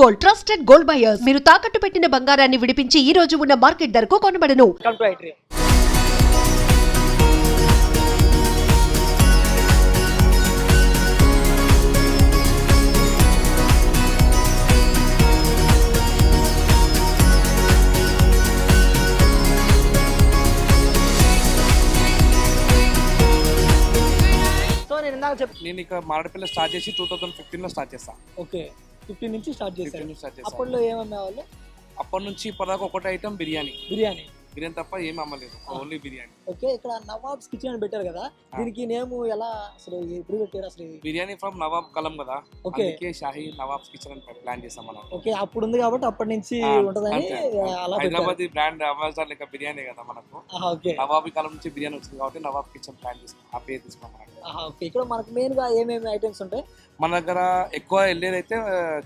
Gold, trusted gold buyers. మీరు తాకట్టు పెట్టిన బంగారాన్ని విడిపించి ఈ రోజు ఉన్న మార్కెట్ ధరకు కొనబడను. నేను ఇక మారడపల్లి స్టార్ట్ చేసి 2015 లో స్టార్ట్ చేస్తాను. ఓకే, 15 నుంచి స్టార్ట్ చేశాను. అప్పట్లో ఏమమ్మేవాళ్ళు? అప్పటి నుంచి ఇప్పటిదాకా ఒకటే ఐటమ్ బిర్యానీ తప్ప ఏం అమ్మలేదు, ఓన్లీ బిర్యానీ. ఓకే, ఇక్కడ నవాబ్స్ కిచెన్ అని పెట్టారు కదా, దీనికి నేమ్ ఎలా అసలు ఎప్పుడు పెట్టారు? అసలు బిర్యానీ ఫ్రమ్ నవాబ్ కలం కదా, అందుకే షాహీ నవాబ్స్ కిచెన్ అని ప్లాన్ చేస్తాం మనం. ఓకే, అప్పుడు ఉంది కాబట్టి అప్పటి నుంచి ఉంటదని అలా హైదరాబాద్ బ్రాండ్ అంబాసిడర్ లెక్క బిర్యానీ కదా మనకు. ఓకే, నవాబీ కాలం నుంచి బిర్యానీ వచ్చింది కాబట్టి నవాబ్ కిచెన్ ప్లాన్ చేస్తాం, ఆ పేరు తీసుకున్నాం. ఓకే, ఇక్కడ మనకు మెయిన్ గా ఏమేమి ఐటమ్స్ ఉంటాయి? మన దగ్గర ఎక్కువ వెళ్ళేదైతే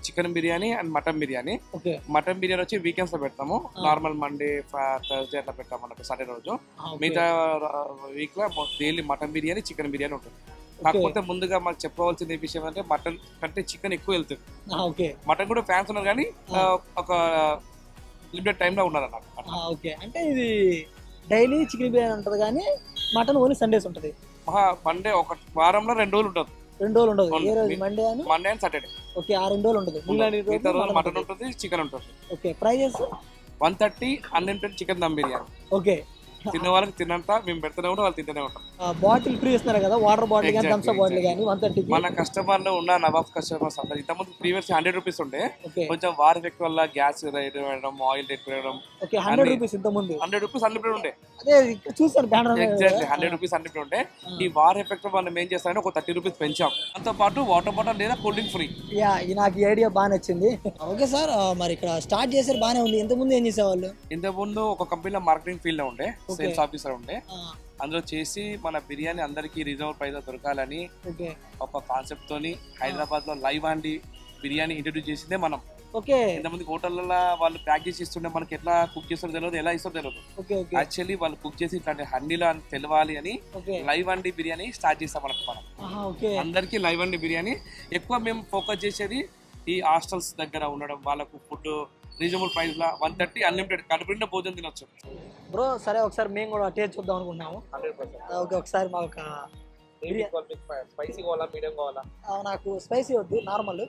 chicken biryani and mutton biryani. Okay, mutton biryani వచ్చి వీకెండ్స్ లో పెడతాము, నార్మల్ మండే థర్స్డే అట్లా పెడతాం మనకు, సండే రోజు. మిగతా వీక్ లో daily mutton biryani, chicken biryani ఉంటుంది. కాకపోతే ముందుగా మాకు చెప్పవలసిన విషయం అంటే మటన్ కంటే చికెన్ ఎక్కువ వెళ్తుంది. మటన్ కూడా ఫ్యాన్స్ ఉన్నారు కానీ ఒక లిమిటెడ్ టైమ్ లో ఉన్నారు అన్నమాట. ఓకే, అంటే ఇది డైలీ చికెన్ బిర్యానీ ఉంటుంది కానీ మటన్ ఓన్లీ సండేస్ ఉంటుంది. మండే ఒక వారంలో 2 రోజులు ఉంటుంది. 2 రోజులు ఉండదు, మండే అండ్ సాటర్డే. ఓకే, ఆ 2 రోజులు ఉంటుంది. మటన్ ఉంటుంది, చికెన్ ఉంటుంది. Okay, prices 130 unlimited chicken dum biryani. Okay, తిన్న వాళ్ళకి తిన్నంత మేము పెడుతూనే ఉంటాం, వాళ్ళు తింటూనే ఉంటాం. బాటిల్ ఫ్రీ ఇస్తున్నారు కదా, వాటర్ బాటిల్ కానీ థమ్స్ అప్ బాటిల్ కానీ 130. మన కస్టమర్లు ఉన్న నవాబ్ కస్టమర్స్ అందరూ ఇంతకుముందు ప్రీవియస్ 100 రూపీస్ ఉండే, కొంచెం వార్ ఎఫెక్ట్ వల్ల గ్యాస్ రేట్ పెరగడం, ఆయిల్ రేట్ పెరగడం. ఓకే, 100 రూపీస్ ఇంతకుముందు 100 రూపీస్ అన్లిమిటెడ్ ఉండే. అదే చూసాను బ్యానర్. ఎగ్జాక్ట్లీ 100 రూపీస్ అన్లిమిటెడ్ ఉండే. ఈ వార్ ఎఫెక్ట్ మనం ఏం చేస్తామంటే ఒక 30 రూపీస్ పెంచాం. దాంతో పాటు వాటర్ బాటిల్ లేదా కూల్ డ్రింక్ ఫ్రీ. నాకు ఈ ఐడియా బాగా నచ్చింది. ఓకే సార్, మరి ఇక్కడ స్టార్ట్ చేశారు బాగానే ఉంది. ఇంతకుముందు ఏం చేసేవాళ్ళు? ఇంతకుముందు ఒక కంపెనీలో మార్కెటింగ్ ఫీల్డ్ లో ఉండే, సేల్స్ ఆఫీసర్ ఉండే. అందులో చేసి మన బిర్యానీ అందరికి రీజనబుల్ ప్రైస్ లో దొరకాలని ఒక కాన్సెప్ట్ తోని హైదరాబాద్ లో లైవ్ అండి బిర్యానీ ఇంట్రడ్యూస్ చేసిందే మనం. ఓకే, ఇంతమంది హోటల్లో వాళ్ళు ప్యాక్ చేసి ఇస్తుండే, మనకి ఎట్లా కుక్ చేస్తారో తెలియదు, ఎలా ఇస్తారో తెలియదు. యాక్చువల్లీ వాళ్ళు కుక్ చేసి ఇట్లాంటి హండీలో అని తెలవాలి అని లైవ్ అండి బిర్యానీ స్టార్ట్ చేస్తాం మనకు. మనం అందరికి లైవ్ అండి బిర్యానీ ఎక్కువ మేము ఫోకస్ చేసేది ఈ హాస్టల్స్ దగ్గర ఉండడం, వాళ్ళకు ఫుడ్ రీజనబుల్ ప్రైస్ లా 130 అన్లిమిటెడ్ కడుపు నిండా భోజనం తినొచ్చు. బ్రో సరే, ఒకసారి మేము కూడా టేస్ట్ చూద్దాం అనుకుంటున్నాము. ఓకే, ఒకసారి మాకు స్పైసీ కావాలా, మీడియం కావాలా? నాకు స్పైసీ వద్దు, normal.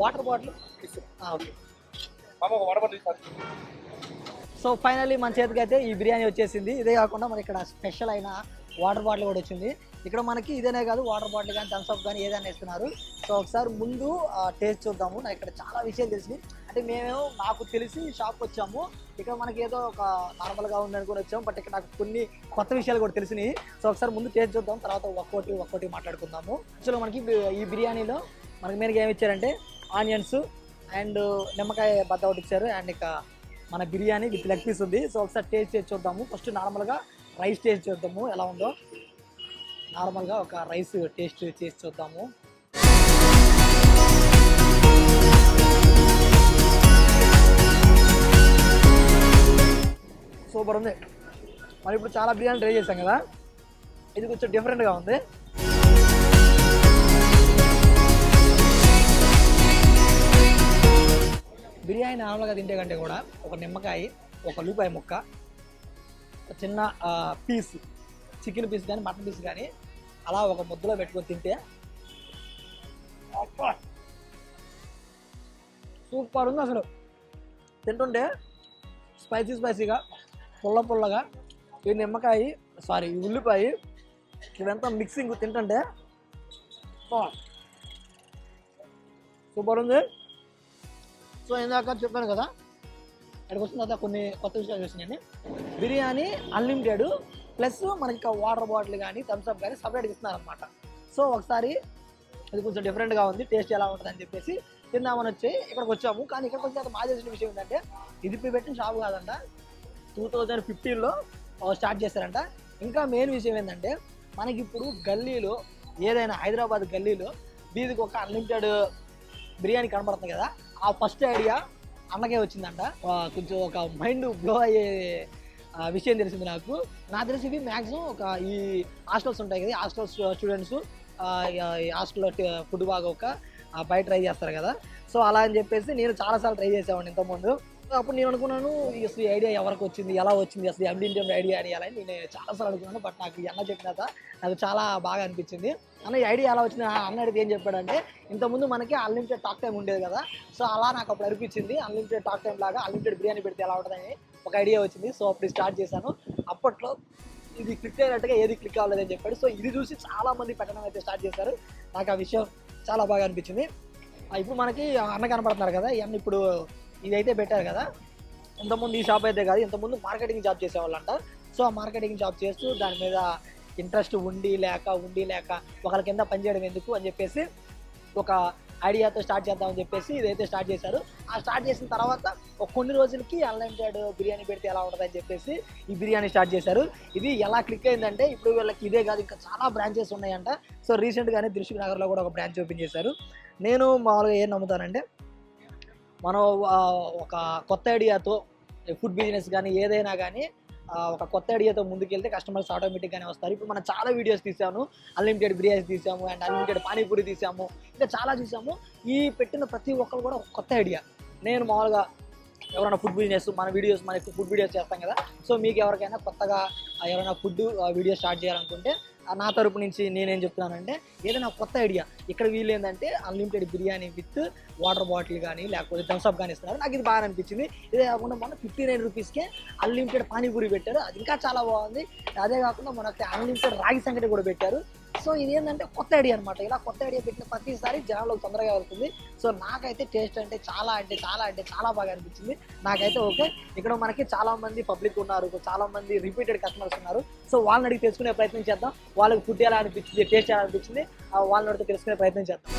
Water bottle. So finally మన చేతికి అయితే ఈ బిర్యానీ వచ్చేసింది. ఇదే కాకుండా మనకి ఇక్కడ స్పెషల్ అయిన వాటర్ బాటిల్ కూడా వచ్చింది. ఇక్కడ మనకి ఇదేనే కాదు, వాటర్ బాటిల్ కానీ థమ్స్ అప్ కానీ ఏదైనా ఇస్తున్నారు. సో ఒకసారి ముందు టేస్ట్ చూద్దాము. నాకు ఇక్కడ చాలా విషయాలు తెలిసింది. అంటే మేము నాకు తెలిసి షాప్కి వచ్చాము, ఇక్కడ మనకి ఏదో ఒక నార్మల్గా ఉందనుకుని వచ్చాము, బట్ ఇక్కడ నాకు కొన్ని కొత్త విషయాలు కూడా తెలిసినాయి. సో ఒకసారి ముందు టేస్ట్ చూద్దాం, తర్వాత ఒక్కోటి మాట్లాడుకుందాము. యాక్చువల్గా మనకి ఈ బిర్యానీలో మనకి మెయిన్గా ఏమి ఇచ్చారంటే ఆనియన్స్ అండ్ నిమ్మకాయ బద్ద ఒకటి ఇచ్చారు, అండ్ ఇక మన బిర్యానీ విత్ లెగ్ పీస్ ఉంది. సో ఒకసారి టేస్ట్ చేసి చూద్దాము. ఫస్ట్ నార్మల్గా రైస్ టేస్ట్ చూద్దాము ఎలా ఉందో. నార్మల్గా ఒక రైస్ టేస్ట్ చేసి చూద్దాము. సూపర్ ఉంది. మరి ఇప్పుడు చాలా బిర్యానీ ట్రై చేశాం కదా, ఇది కొంచెం డిఫరెంట్గా ఉంది. బిర్యానీ నార్మల్గా తింటే కంటే కూడా ఒక నిమ్మకాయ, ఒక ఉల్లిపాయ ముక్క, ఒక చిన్న పీస్ చికెన్ పీస్ కానీ మటన్ పీస్ కానీ అలా ఒక ముద్దలో పెట్టుకొని తింటే సూపర్ ఉంది. అసలు తింటుంటే స్పైసీగా పుల్లగా ఈ నిమ్మకాయ ఈ ఉల్లిపాయ ఇదంతా మిక్సింగ్ తింటుంటే సూపర్ ఉంది. సో ఇందాక చెప్పాను కదా, ఇక్కడికి వచ్చిన తర్వాత కొన్ని కొత్త విషయాలు చూసినాయని. బిర్యానీ అన్లిమిటెడ్ ప్లస్ మనకి వాటర్ బాటిల్ కానీ థమ్స్ అప్ కానీ సపరేట్గా ఇస్తున్నారనమాట. సో ఒకసారి ఇది కొంచెం డిఫరెంట్గా ఉంది, టేస్ట్ ఎలా ఉంటుందని చెప్పేసి తిందామని వచ్చి ఇక్కడికి వచ్చాము. కానీ ఇక్కడికి వచ్చిన బాగా చేసిన విషయం ఏంటంటే ఇది పెట్టిన షాప్ కాదంట, 2015లో స్టార్ట్ చేశారంట. ఇంకా మెయిన్ విషయం ఏంటంటే మనకి ఇప్పుడు గల్లీలో ఏదైనా హైదరాబాద్ గల్లీలో వీధికి ఒక అన్లిమిటెడ్ బిర్యానీ కనబడుతుంది కదా, ఆ ఫస్ట్ ఐడియా అన్నకే వచ్చిందంట. కొంచెం ఒక మైండ్ బ్లో అయ్యే విషయం తెలిసింది నాకు తెలిసి ఇవి మ్యాక్సిమం ఒక ఈ హాస్టల్స్ ఉంటాయి కదా, హాస్టల్ స్టూడెంట్స్ హాస్టల్లో ఫుడ్ బాగా ఒక బయట ట్రై చేస్తారు కదా. సో అలా అని చెప్పేసి నేను చాలాసార్లు ట్రై చేసేవాడిని ఇంతకుముందు. అప్పుడు నేను అనుకున్నాను అసలు ఈ ఐడియా ఎవరికి వచ్చింది, ఎలా వచ్చింది, అసలు ఎండింటియం ఐడియా అని అలా నేను చాలాసార్లు అనుకున్నాను. బట్ నాకు ఈ అన్న చెప్పినాక నాకు చాలా బాగా అనిపించింది. అన్న ఈ ఐడియా ఎలా వచ్చింది అన్న అడిగితే ఏం చెప్పాడంటే, ఇంతకుముందు మనకి అన్లిమిటెడ్ టాక్ టైం ఉండేది కదా. సో అలా నాకు అప్పుడు అనిపించింది అన్లిమిటెడ్ టాక్ టైం లాగా అన్లిమిటెడ్ బిర్యానీ పెడితే ఎలా ఉంటుందని ఒక ఐడియా వచ్చింది. సో అప్పుడు స్టార్ట్ చేశాను. అప్పట్లో ఇది క్లిక్ అయినట్టుగా ఏది క్లిక్ అవ్వలేదని చెప్పాడు. సో ఇది చూసి చాలా మంది పెట్టడం అయితే స్టార్ట్ చేశారు. నాకు ఆ విషయం చాలా బాగా అనిపించింది. ఇప్పుడు మనకి అన్న కనపడుతున్నారు కదా, ఈ అన్న ఇప్పుడు ఇదైతే పెట్టారు కదా. ఇంతకుముందు ఈ షాప్ అయితే కాదు, ఇంతకుముందు మార్కెటింగ్ జాబ్ చేసేవాళ్ళంట. సో ఆ మార్కెటింగ్ జాబ్ చేస్తూ దాని మీద ఇంట్రెస్ట్ ఉండి లేక ఒకరి కింద పనిచేయడం ఎందుకు అని చెప్పేసి ఒక ఐడియాతో స్టార్ట్ చేద్దామని చెప్పేసి ఇదైతే స్టార్ట్ చేశారు. ఆ స్టార్ట్ చేసిన తర్వాత ఒక కొన్ని రోజులకి అన్లిమిటెడ్ బిర్యానీ పెడితే ఎలా ఉంటుందని చెప్పేసి ఈ బిర్యానీ స్టార్ట్ చేశారు. ఇది ఎలా క్లిక్ అయిందంటే ఇప్పుడు వీళ్ళకి ఇదే కాదు, ఇంకా చాలా బ్రాంచెస్ ఉన్నాయంట. సో రీసెంట్గానే దిల్సుఖ్ నగర్లో కూడా ఒక బ్రాంచ్ ఓపెన్ చేశారు. నేను మామూలుగా ఏం నమ్ముతానంటే, మనం ఒక కొత్త ఐడియాతో ఫుడ్ బిజినెస్ కానీ ఏదైనా కానీ ఒక కొత్త ఐడియాతో ముందుకెళ్తే కస్టమర్స్ ఆటోమేటిక్గానే వస్తారు. ఇప్పుడు మనం చాలా వీడియోస్ తీసాము, అన్లిమిటెడ్ బిర్యానీ తీసాము అండ్ అన్లిమిటెడ్ పానీపూరి తీసాము, ఇంకా చాలా చూసాము. ఈ పెట్టిన ప్రతి ఒక్కరు కూడా ఒక కొత్త ఐడియా. నేను మామూలుగా ఎవరైనా ఫుడ్ బిజినెస్ మన ఫుడ్ వీడియోస్ చేస్తాం కదా. సో మీకు ఎవరికైనా కొత్తగా ఎవరైనా ఫుడ్ వీడియో స్టార్ట్ చేయాలనుకుంటే నా తరపు నుంచి నేనేం చెప్తున్నానంటే, ఏదైనా కొత్త ఐడియా ఇక్కడ వీళ్ళు ఏంటంటే unlimited biryani with water bottle కానీ లేకపోతే థమ్స్అప్ కానీ ఇస్తున్నారు. నాకు ఇది బాగా అనిపించింది. ఇదే కాకుండా మన 59 రూపీస్కే అన్లిమిటెడ్ పానీపూరి పెట్టారు, అది ఇంకా చాలా బాగుంది. అదే కాకుండా మనకి అన్లిమిటెడ్ రాగి సంగటి కూడా పెట్టారు. సో ఇది ఏంటంటే కొత్త ఐడియా అనమాట. ఇలా కొత్త ఐడియా పెట్టిన ప్రతిసారి జనాలకు తొందరగా వెళ్తుంది. సో నాకైతే టేస్ట్ అంటే చాలా బాగా అనిపించింది. నాకైతే ఓకే. ఇక్కడ మనకి చాలా మంది పబ్లిక్ ఉన్నారు, చాలా మంది రిపీటెడ్ కస్టమర్స్ ఉన్నారు. సో వాళ్ళని అడిగి తెలుసుకునే ప్రయత్నం చేద్దాం. వాళ్ళకి ఫుడ్ ఎలా అనిపించింది, టేస్ట్ ఎలా అనిపించింది, వాళ్ళని అడిగితే తెలుసుకునే ప్రయత్నం చేద్దాం.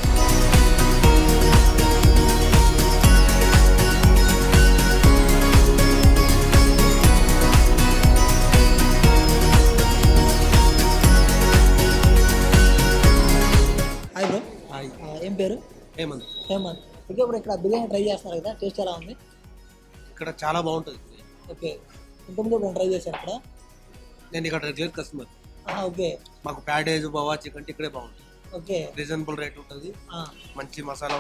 Hi bro. ఏం పేరు? హేమంత్. ఓకే, ఇప్పుడు ఇక్కడ బిర్యానీ ట్రై చేస్తున్నారు కదా, టేస్ట్ ఎలా ఉంది? ఇక్కడ చాలా బాగుంటుంది. ఓకే, ఇంతకుముందు ఇప్పుడు ట్రై చేశాను ఇక్కడ. నేను ఇక్కడ రెగ్యులర్ కస్టమర్. ఓకే, మాకు ప్యాడేజ్ బవా చికెన్ ఇక్కడే బాగుంటుంది. ఓకే, రీజనబుల్ రేట్ ఉంటుంది, మంచి మసాలా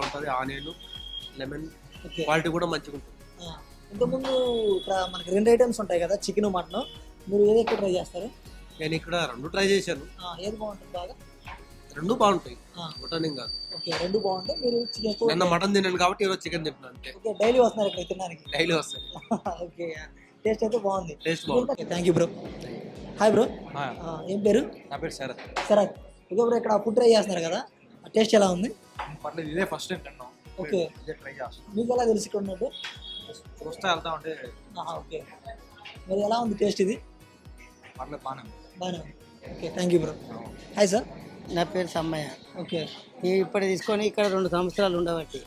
ఉంటుంది, ఆనియన్ లెమన్ క్వాలిటీ కూడా మంచిగా ఉంటుంది. ఇంతకుముందు ఇక్కడ మనకి 2 ఐటమ్స్ ఉంటాయి కదా, చికెన్ మటన్. మీరు ఏది ఎక్కువ ట్రై చేస్తారు? నేను ఇక్కడ 2 ట్రై చేశాను. ఏది బాగుంటుంది బాగా? 2 బాగుంటాయి, మటన్ కాదు. ఓకే, 2 బాగుంటాయి. మీరు చికెన్ నిన్న మటన్ తిన్నాను కాబట్టి ఈరోజు చికెన్ తిన్నాను అంతే. ఓకే, డైలీ వస్తున్నారు ఇక్కడ తినడానికి? డైలీ వస్తాయి. ఓకే, టేస్ట్ అయితే బాగుంది. టేస్ట్ బాగుంది. Thank you bro. Hi bro. ఏం పేరు? నా పేరు శరత్. శరత్. ఓకే బ్రో, ఇక్కడ ఫుడ్ ట్రై చేస్తున్నారు కదా, టేస్ట్ ఎలా ఉంది? పర్లేదు, ఇదే ఫస్ట్ టైం తిన్నాం. ఓకే, ఇదే ట్రై చేస్తాం. మీకు ఎలా తెలిసి ఇక్కడ ఉన్నట్టు? చూస్తే వెళ్తా ఉంటే. ఓకే, మరి ఎలా ఉంది టేస్ట్? ఇది పర్లేదు, బాగానే ఉంది. Okay, thank you bro. Hi sir. నా పేరు సమ్మయ్య. ఓకే, ఇప్పుడు తీసుకొని ఇక్కడ 2 సంవత్సరాలు ఉండబట్టి,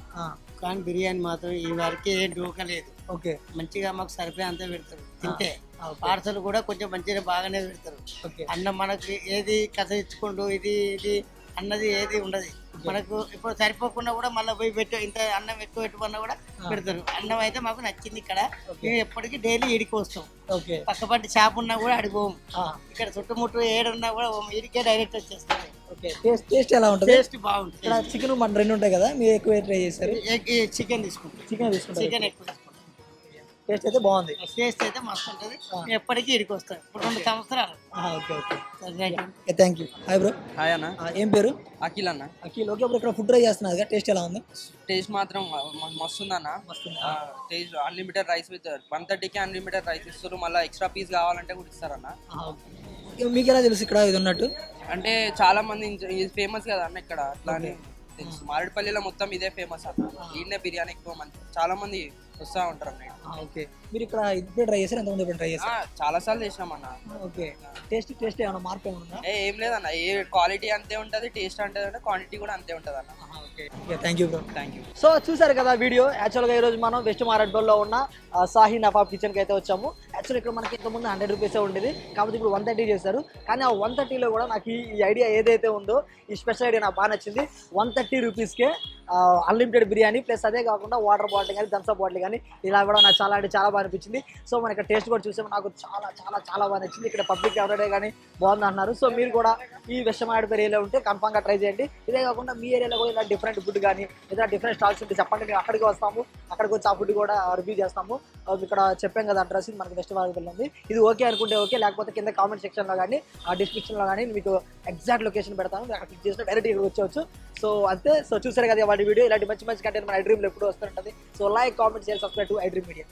కానీ బిర్యానీ మాత్రం ఈ వరకు ఏం డూకలేదు. ఓకే, మంచిగా మాకు సరిపోయే అంతా పెడతారు. తింటే పార్సల్ కూడా కొంచెం మంచిగా బాగానే పెడతారు. అన్నం మనకి ఏది కథ ఇచ్చుకుంటూ ఇది అన్నది ఏది ఉండదు. మనకు ఇప్పుడు సరిపోకుండా కూడా మళ్ళీ పోయి పెట్టి ఇంత అన్నం ఎక్కువ పెట్టుకున్నా కూడా పెడతారు. అన్నం అయితే మాకు నచ్చింది ఇక్కడ. మేము ఎప్పటికీ డైలీ ఇడికి వస్తాం. పక్కపట్టి షాప్ ఉన్నా కూడా అడిపోము. ఇక్కడ చుట్టుముట్టు ఏడున్నా కూడా ఇడికే డైరెక్ట్ వచ్చేస్తుంది. టేస్ట్ ఎలా ఉంటుంది? టేస్ట్ బాగుంటుంది. ఇక్కడ చికెన్ మటన్ 2 ఉంటాయి కదా, మీరు ఎక్కువ ట్రై చేస్తారు? చికెన్ తీసుకుంటాం. చికెన్ ఎక్కువ తీసుకుంటాం. టేస్ట్ అయితే బాగుంది. టేస్ట్ అయితే మస్తు ఉంటుంది. ఎప్పటికీ ఇడికి వస్తాం. ఇప్పుడు 2 సంవత్సరాలు. Okay, thank you. Hi bro. Hi అన్న. ఏం పేరు? అఖిల్ అన్న. అఖిల్. ఓకే, ఇప్పుడు ఇక్కడ ఫుడ్ ట్రై చేస్తున్నారు కదా, టేస్ట్ ఎలా ఉంది? టేస్ట్ మాత్రం మస్తుందన్న. టేస్ట్ అన్లిమిటెడ్ రైస్ విత్ 130కి అన్లిమిటెడ్ రైస్ ఇస్తారు. మళ్ళీ ఎక్స్ట్రా పీస్ కావాలంటే కూడా ఇస్తారన్న. మీకు ఎలా తెలుసు ఇక్కడ ఇది ఉన్నట్టు? అంటే చాలా మంది ఇది ఫేమస్ కదా అన్న ఇక్కడ, అట్లా అని తెలుసు. మారేడుపల్లిలో మొత్తం ఇదే ఫేమస్ అన్న. ఈయనే బిర్యానీ ఎక్కువ మంది చాలా మంది వస్తూ ఉంటారు అన్న. ఓకే, మీరు ఇక్కడ ఇప్పుడే ట్రై చేశారు? ఎంతమంది ట్రై చేశారు? చాలా సార్లు చేసినామన్న. ఓకే, టేస్ట్ ఏమైనా మార్పు ఏమన్నా? ఏం లేదన్న, ఏ క్వాలిటీ అంతే ఉంటుంది, టేస్ట్ అంటే క్వాంటిటీ కూడా అంతే ఉంటుంది అన్న. Okay, thank you bro. Thank you. So చూసారు కదా వీడియో. యాక్చువల్గా ఈరోజు మనం వెస్ట్ మారేడుపల్లిలో ఉన్న సాహి నవాబ్ కిచెన్కి అయితే వచ్చాము. యాక్చువల్లీ ఇక్కడ మనకి ఇంతకుముందు 100 రూపీసే ఉండేది, కాకపోతే ఇప్పుడు 130 చేశారు. కానీ ఆ 130లో కూడా నాకు ఈ ఐడియా ఏదైతే ఉందో, ఈ స్పెషల్ ఐడియా నాకు బాగా నచ్చింది. 130 రూపీస్కే అన్లిమిటెడ్ బిర్యానీ ప్లస్ అదే కాకుండా వాటర్ బాటిల్ కానీ థమ్స్అప్ బాటిల్ కానీ ఇలా కూడా నాకు చాలా అంటే చాలా బాగా అనిపించింది. సో మన ఇక్కడ టేస్ట్ కూడా చూసాము, నాకు చాలా చాలా చాలా బాగా నచ్చింది. ఇక్కడ పబ్లిక్ ఎవరైనా కానీ బాగుంది అంటున్నారు. సో మీరు కూడా ఈ విషమాడిపేట ఏరియాలో ఉంటే కన్ఫామ్గా ట్రై చేయండి. ఇదే కాకుండా మీ ఏరియాలో కూడా ఇలా డిఫరెంట్ ఫుడ్ కానీ ఏదైనా డిఫరెంట్ స్టాల్స్ ఉంటే చెప్పండి, మేము అక్కడికి వస్తాము, అక్కడికి వచ్చి ఆ ఫుడ్ కూడా రివ్యూ చేస్తాము. ఇక్కడ చెప్పాం కదా అడ్రస్, ఇది మనకి నెక్స్ట్ వారికి వెళ్ళింది. ఇది ఓకే అనుకుంటే ఓకే, లేకపోతే కింద కామెంట్ సెక్షన్లో కానీ ఆ డిస్క్రిప్షన్లో కానీ మీకు ఎగ్జాక్ట్ లొకేషన్ పెడతాను, మీరు అక్కడ క్లిక్ చేస్తే డైరెక్ట్ ఇక్కడ వచ్చేవచ్చు. సో అంతే. సో చూసారు కదా వాటి వీడియో. ఇలాంటి మంచి మంచి కంటెంట్ మన ఐ డ్రీమ్లో ఎప్పుడు వస్తుంటుంది. So like, comment, share, subscribe to I dream media.